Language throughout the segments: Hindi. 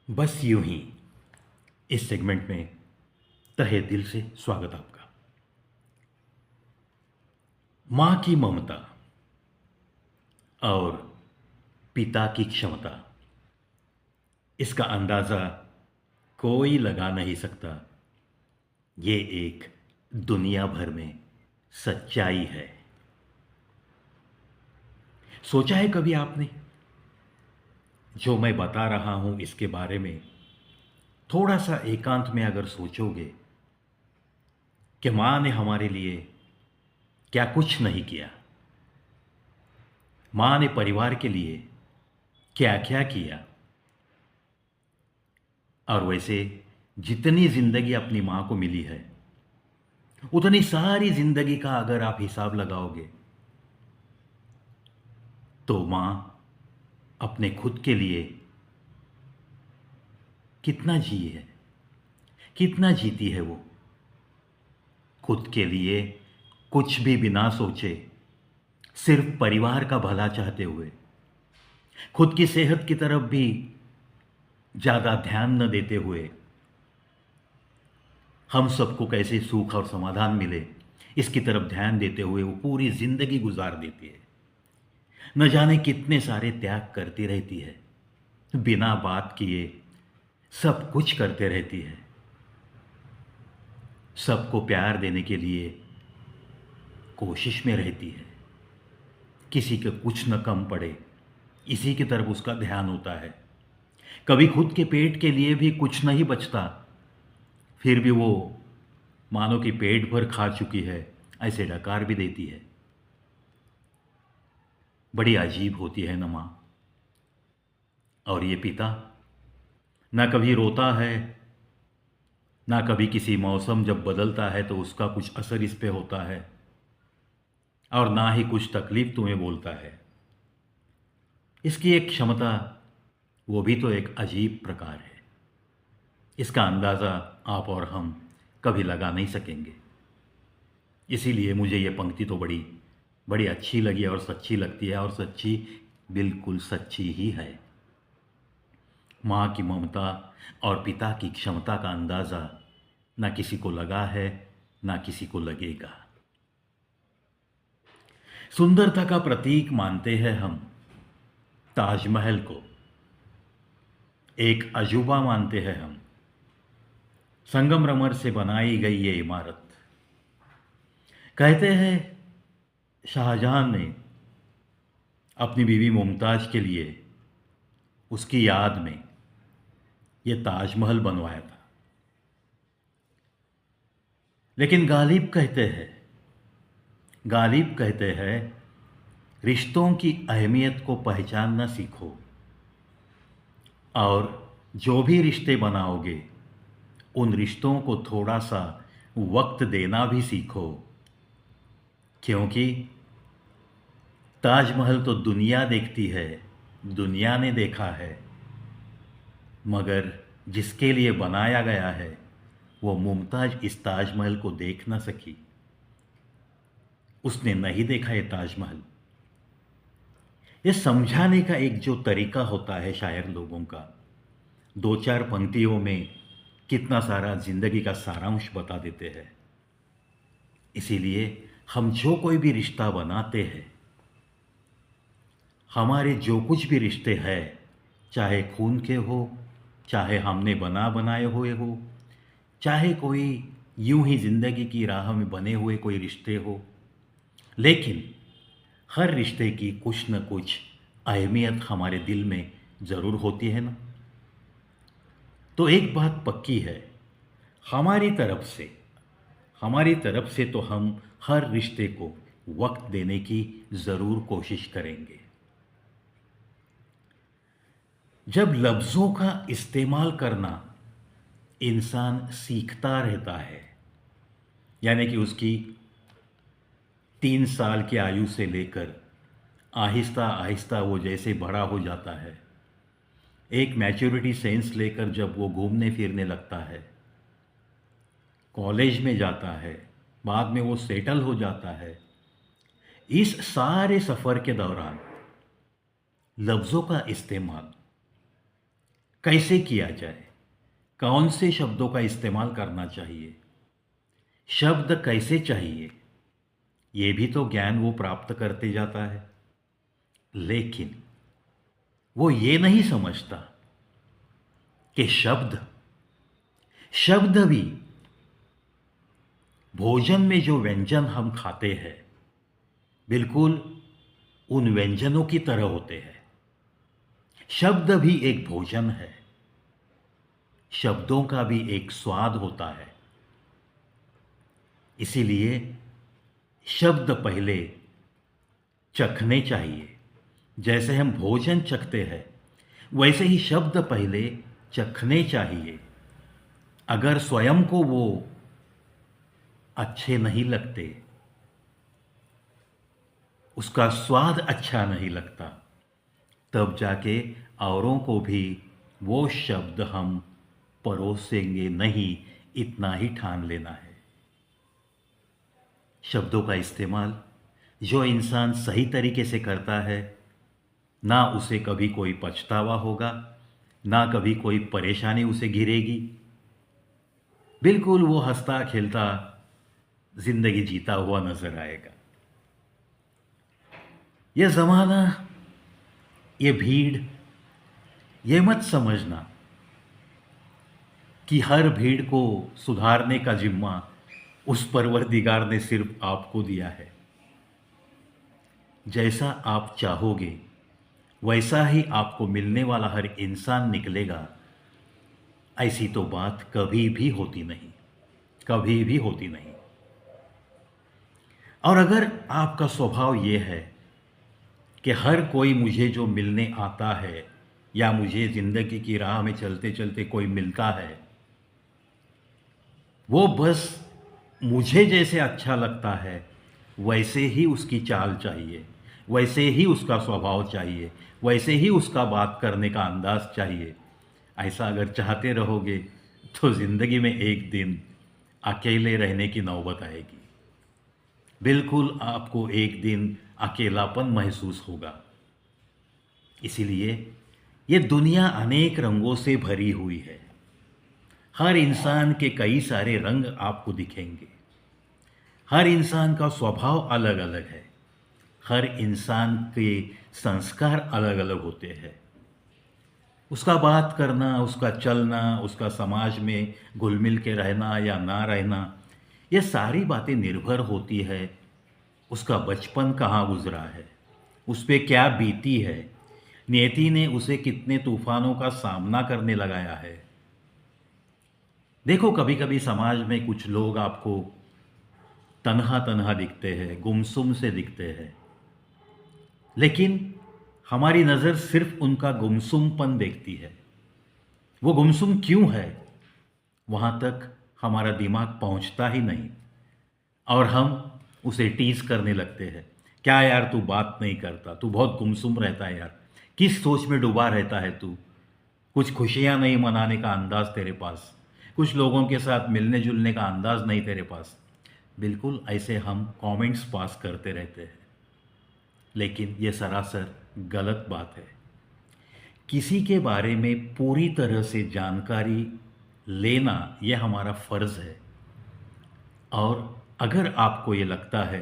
बस यूं ही इस सेगमेंट में तहे दिल से स्वागत आपका। मां की ममता और पिता की क्षमता, इसका अंदाजा कोई लगा नहीं सकता। ये एक दुनिया भर में सच्चाई है। सोचा है कभी आपने, जो मैं बता रहा हूं इसके बारे में थोड़ा सा एकांत में अगर सोचोगे कि मां ने हमारे लिए क्या कुछ नहीं किया, मां ने परिवार के लिए क्या क्या किया, और वैसे जितनी जिंदगी अपनी मां को मिली है उतनी सारी जिंदगी का अगर आप हिसाब लगाओगे तो मां अपने खुद के लिए कितना जी है, कितना जीती है वो। खुद के लिए कुछ भी बिना सोचे, सिर्फ परिवार का भला चाहते हुए, खुद की सेहत की तरफ भी ज्यादा ध्यान न देते हुए, हम सबको कैसे सुख और समाधान मिले इसकी तरफ ध्यान देते हुए वो पूरी जिंदगी गुजार देती है। न जाने कितने सारे त्याग करती रहती है, बिना बात किए सब कुछ करते रहती है। सबको प्यार देने के लिए कोशिश में रहती है। किसी के कुछ न कम पड़े इसी की तरफ उसका ध्यान होता है। कभी खुद के पेट के लिए भी कुछ नहीं बचता, फिर भी वो मानो कि पेट भर खा चुकी है ऐसे डकार भी देती है। बड़ी अजीब होती है न मां। और ये पिता ना कभी रोता है, ना कभी किसी मौसम जब बदलता है तो उसका कुछ असर इस पे होता है, और ना ही कुछ तकलीफ तुम्हें बोलता है। इसकी एक क्षमता, वो भी तो एक अजीब प्रकार है। इसका अंदाज़ा आप और हम कभी लगा नहीं सकेंगे। इसीलिए मुझे ये पंक्ति तो बड़ी बड़ी अच्छी लगी और सच्ची लगती है, और सच्ची बिल्कुल सच्ची ही है। माँ की ममता और पिता की क्षमता का अंदाज़ा ना किसी को लगा है, ना किसी को लगेगा। सुंदरता का प्रतीक मानते हैं हम ताजमहल को, एक अजूबा मानते हैं हम संगमरमर से बनाई गई ये इमारत। कहते हैं शाहजहां ने अपनी बीवी मुमताज के लिए उसकी याद में ये ताजमहल बनवाया था। लेकिन गालिब कहते हैं रिश्तों की अहमियत को पहचानना सीखो, और जो भी रिश्ते बनाओगे उन रिश्तों को थोड़ा सा वक्त देना भी सीखो। क्योंकि ताजमहल तो दुनिया देखती है, दुनिया ने देखा है, मगर जिसके लिए बनाया गया है वो मुमताज इस ताजमहल को देख ना सकी। उसने नहीं देखा ये ताजमहल। ये समझाने का एक जो तरीका होता है शायर लोगों का, दो चार पंक्तियों में कितना सारा जिंदगी का सारांश बता देते हैं। इसीलिए हम जो कोई भी रिश्ता बनाते हैं, हमारे जो कुछ भी रिश्ते हैं, चाहे खून के हो, चाहे हमने बनाए हुए हो, चाहे कोई यूं ही जिंदगी की राह में बने हुए कोई रिश्ते हो, लेकिन हर रिश्ते की कुछ न कुछ अहमियत हमारे दिल में ज़रूर होती है ना। तो एक बात पक्की है, हमारी तरफ से हमारी तरफ से तो हम हर रिश्ते को वक्त देने की ज़रूर कोशिश करेंगे। जब लफ्ज़ों का इस्तेमाल करना इंसान सीखता रहता है, यानी कि उसकी 3 साल की आयु से लेकर आहिस्ता आहिस्ता वो जैसे बड़ा हो जाता है, एक मैच्योरिटी सेंस लेकर जब वो घूमने फिरने लगता है, कॉलेज में जाता है, बाद में वो सेटल हो जाता है, इस सारे सफ़र के दौरान लफ्ज़ों का इस्तेमाल कैसे किया जाए, कौन से शब्दों का इस्तेमाल करना चाहिए, शब्द कैसे चाहिए, ये भी तो ज्ञान वो प्राप्त करते जाता है। लेकिन वो ये नहीं समझता कि शब्द शब्द भी भोजन में जो व्यंजन हम खाते हैं बिल्कुल उन व्यंजनों की तरह होते हैं। शब्द भी एक भोजन है, शब्दों का भी एक स्वाद होता है। इसीलिए शब्द पहले चखने चाहिए। जैसे हम भोजन चखते हैं वैसे ही शब्द पहले चखने चाहिए। अगर स्वयं को वो अच्छे नहीं लगते, उसका स्वाद अच्छा नहीं लगता, तब जाके औरों को भी वो शब्द हम परोसेंगे नहीं, इतना ही ठान लेना है। शब्दों का इस्तेमाल जो इंसान सही तरीके से करता है, ना उसे कभी कोई पछतावा होगा, ना कभी कोई परेशानी उसे घिरेगी। बिल्कुल वो हंसता खेलता जिंदगी जीता हुआ नजर आएगा। ये जमाना, ये भीड़, ये मत समझना कि हर भीड़ को सुधारने का जिम्मा उस परवरदिगार ने सिर्फ आपको दिया है। जैसा आप चाहोगे वैसा ही आपको मिलने वाला हर इंसान निकलेगा, ऐसी तो बात कभी भी होती नहीं, कभी भी होती नहीं। और अगर आपका स्वभाव ये है कि हर कोई मुझे जो मिलने आता है या मुझे ज़िंदगी की राह में चलते चलते कोई मिलता है, वो बस मुझे जैसे अच्छा लगता है वैसे ही उसकी चाल चाहिए, वैसे ही उसका स्वभाव चाहिए, वैसे ही उसका बात करने का अंदाज चाहिए। ऐसा अगर चाहते रहोगे तो ज़िंदगी में एक दिन अकेले रहने की नौबत आएगी। बिल्कुल आपको एक दिन अकेलापन महसूस होगा। इसीलिए ये दुनिया अनेक रंगों से भरी हुई है। हर इंसान के कई सारे रंग आपको दिखेंगे। हर इंसान का स्वभाव अलग अलग है। हर इंसान के संस्कार अलग अलग होते हैं। उसका बात करना, उसका चलना, उसका समाज में घुल मिल के रहना या ना रहना, ये सारी बातें निर्भर होती है उसका बचपन कहाँ गुजरा है, उस पे क्या बीती है, नियति ने उसे कितने तूफानों का सामना करने लगाया है। देखो कभी कभी समाज में कुछ लोग आपको तन्हा तन्हा दिखते हैं, गुमसुम से दिखते हैं, लेकिन हमारी नज़र सिर्फ उनका गुमसुमपन देखती है। वो गुमसुम क्यों है वहाँ तक हमारा दिमाग पहुँचता ही नहीं, और हम उसे टीज करने लगते हैं। क्या यार तू बात नहीं करता, तू बहुत गुमसुम रहता है यार, किस सोच में डूबा रहता है तू, कुछ खुशियाँ नहीं मनाने का अंदाज तेरे पास, कुछ लोगों के साथ मिलने जुलने का अंदाज नहीं तेरे पास। बिल्कुल ऐसे हम कमेंट्स पास करते रहते हैं, लेकिन ये सरासर गलत बात है। किसी के बारे में पूरी तरह से जानकारी लेना यह हमारा फ़र्ज़ है। और अगर आपको ये लगता है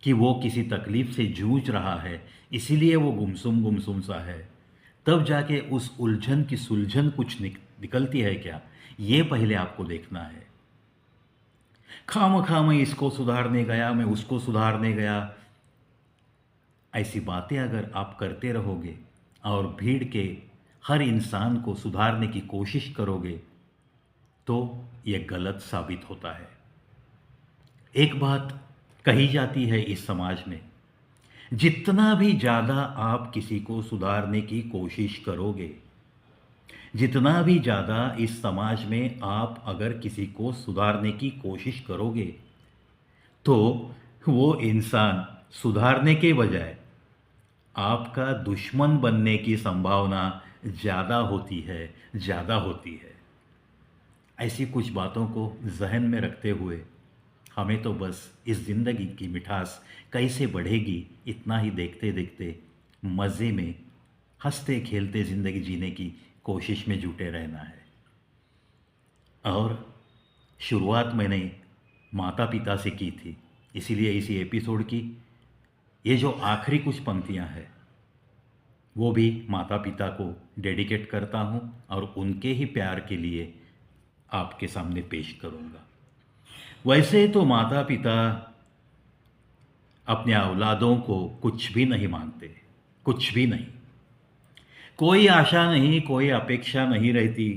कि वो किसी तकलीफ़ से जूझ रहा है इसीलिए वो गुमसुम गुमसुम सा है, तब जाके उस उलझन की सुलझन कुछ निकलती है क्या, ये पहले आपको देखना है। खामखा मैं इसको सुधारने गया, मैं उसको सुधारने गया, ऐसी बातें अगर आप करते रहोगे और भीड़ के हर इंसान को सुधारने की कोशिश करोगे तो ये गलत साबित होता है। एक बात कही जाती है इस समाज में, जितना भी ज़्यादा आप किसी को सुधारने की कोशिश करोगे, जितना भी ज़्यादा इस समाज में आप अगर किसी को सुधारने की कोशिश करोगे, तो वो इंसान सुधारने के बजाय आपका दुश्मन बनने की संभावना ज़्यादा होती है, ज़्यादा होती है। ऐसी कुछ बातों को जहन में रखते हुए हमें तो बस इस ज़िंदगी की मिठास कैसे बढ़ेगी इतना ही देखते देखते मज़े में हंसते खेलते ज़िंदगी जीने की कोशिश में जुटे रहना है। और शुरुआत मैंने माता पिता से की थी, इसीलिए इसी एपिसोड की ये जो आखिरी कुछ पंक्तियां हैं वो भी माता पिता को डेडिकेट करता हूं और उनके ही प्यार के लिए आपके सामने पेश करूंगा। वैसे तो माता पिता अपने औलादों को कुछ भी नहीं मानते, कुछ भी नहीं। कोई आशा नहीं, कोई अपेक्षा नहीं रहती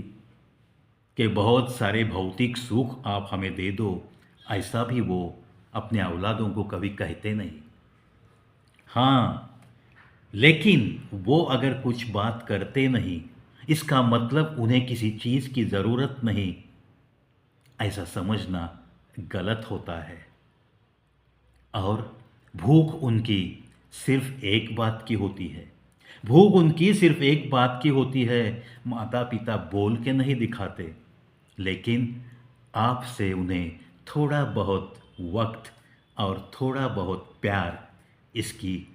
कि बहुत सारे भौतिक सुख आप हमें दे दो, ऐसा भी वो अपने औलादों को कभी कहते नहीं। हाँ, लेकिन वो अगर कुछ बात करते नहीं, इसका मतलब उन्हें किसी चीज़ की ज़रूरत नहीं, ऐसा समझना गलत होता है। और भूख उनकी सिर्फ एक बात की होती है, भूख उनकी सिर्फ एक बात की होती है। माता पिता बोल के नहीं दिखाते, लेकिन आपसे उन्हें थोड़ा बहुत वक्त और थोड़ा बहुत प्यार, इसकी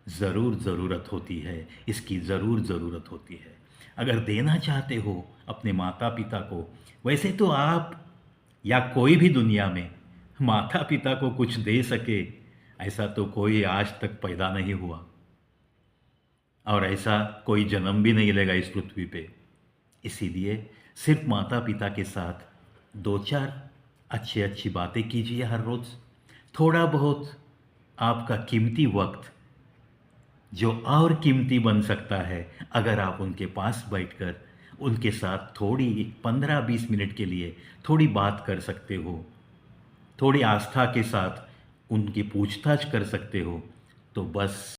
ज़रूर ज़रूरत होती है, इसकी ज़रूर ज़रूरत होती है। अगर देना चाहते हो अपने माता पिता को, वैसे तो आप या कोई भी दुनिया में माता पिता को कुछ दे सके, ऐसा तो कोई आज तक पैदा नहीं हुआ और ऐसा कोई जन्म भी नहीं लेगा इस पृथ्वी पे। इसीलिए सिर्फ माता पिता के साथ दो चार अच्छी अच्छी बातें कीजिए हर रोज़। थोड़ा बहुत आपका कीमती वक्त जो और कीमती बन सकता है अगर आप उनके पास बैठकर उनके साथ थोड़ी 15-20 मिनट के लिए थोड़ी बात कर सकते हो, थोड़ी आस्था के साथ उनकी पूछताछ कर सकते हो, तो बस